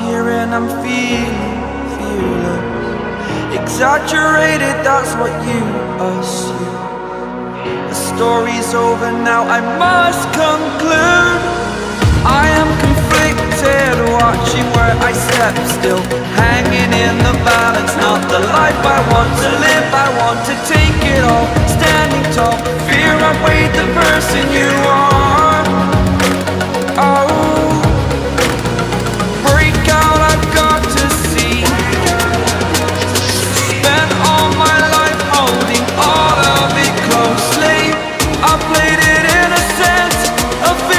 here and I'm feeling fearless. Exaggerated, that's what you assume. The story's over now, I must conclude. I am conflicted, watching where I step still, hanging in the balance. Not the life I want to live, I want to take it all. Standing tall, fear I weighed the person you